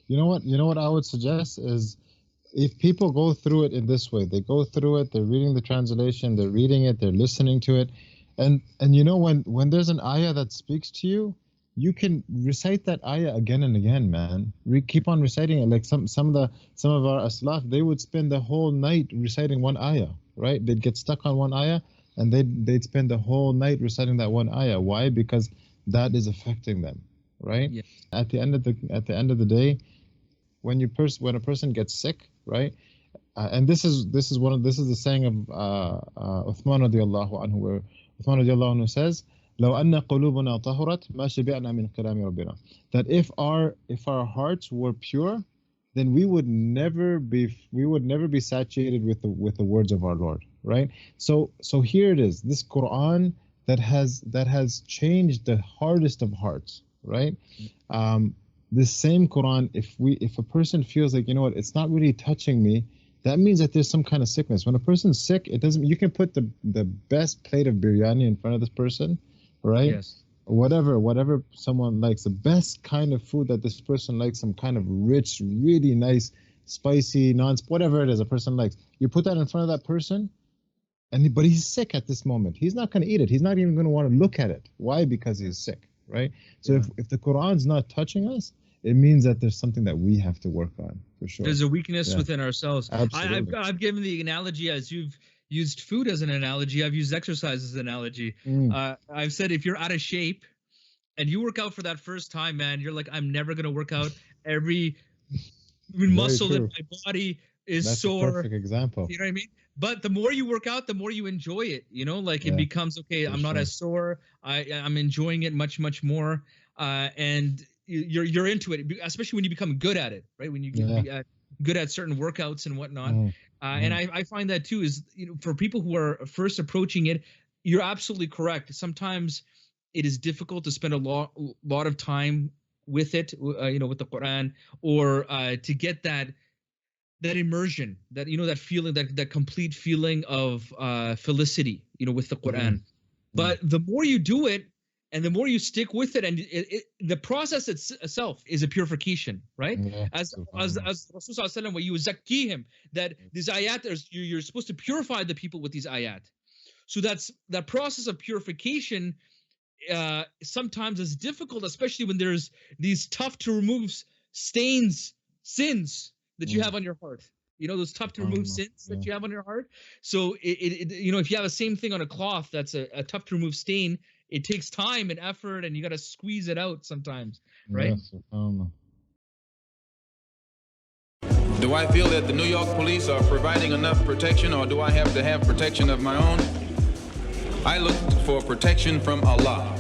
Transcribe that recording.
You know what I would suggest is, if people go through it in this way, they go through it, they're reading the translation, they're reading it, they're listening to it, and when there's an ayah that speaks to you, you can recite that ayah again and again, man. Keep on reciting it. Like some of our aslaf, they would spend the whole night reciting one ayah, right? They'd get stuck on one ayah, and they'd spend the whole night reciting that one ayah. Why? Because that is affecting them, right? Yeah. At the end of the day, when a person gets sick, right? And this is the saying of Uthman radiallahu anhu, where Uthman radiallahu anhu says, لو أن قلوبنا طهرت ما شبعنا من كلام ربنا. That if our hearts were pure, then we would never be satiated with the words of our Lord, right? So here it is, this Quran that has changed the hardest of hearts, right? This same Quran, if a person feels like, you know what, it's not really touching me, that means that there's some kind of sickness. When a person's sick, you can put the best plate of biryani in front of this person, right? Yes. Whatever someone likes, the best kind of food that this person likes, some kind of rich, really nice, spicy, whatever it is a person likes. You put that in front of that person, but he's sick at this moment. He's not going to eat it. He's not even going to want to look at it. Why? Because he's sick, right? So Yeah. if the Quran's not touching us, it means that there's something that we have to work on, for sure. There's a weakness within ourselves. Absolutely. I've given the analogy, as you've used food as an analogy. I've used exercise as an analogy. I've said, if you're out of shape and you work out for that first time, man, you're like, I'm never going to work out. Every muscle in my body is That's sore. A perfect example. You know what I mean? But the more you work out, the more you enjoy it. You know, like it becomes, okay, I'm not as sore. I'm enjoying it much, much more. And you're into it, especially when you become good at it, right? When you get good at certain workouts and whatnot. And I find that too is, for people who are first approaching it, you're absolutely correct. Sometimes it is difficult to spend a lot of time with it, with the Quran, or to get that immersion, that that feeling, that complete feeling of felicity, with the Quran. But the more you do it, and the more you stick with it, and the process itself is a purification, right? Yeah, as Rasul sallallahu where you zakki him, that these ayat, you're supposed to purify the people with these ayat. So that process of purification sometimes is difficult, especially when there's these tough to remove sins that you have on your heart. Those tough to remove sins that you have on your heart. So if you have the same thing on a cloth that's a tough to remove stain, it takes time and effort, and you got to squeeze it out sometimes, right? Yes. Do I feel that the New York police are providing enough protection, or do I have to have protection of my own? I look for protection from Allah.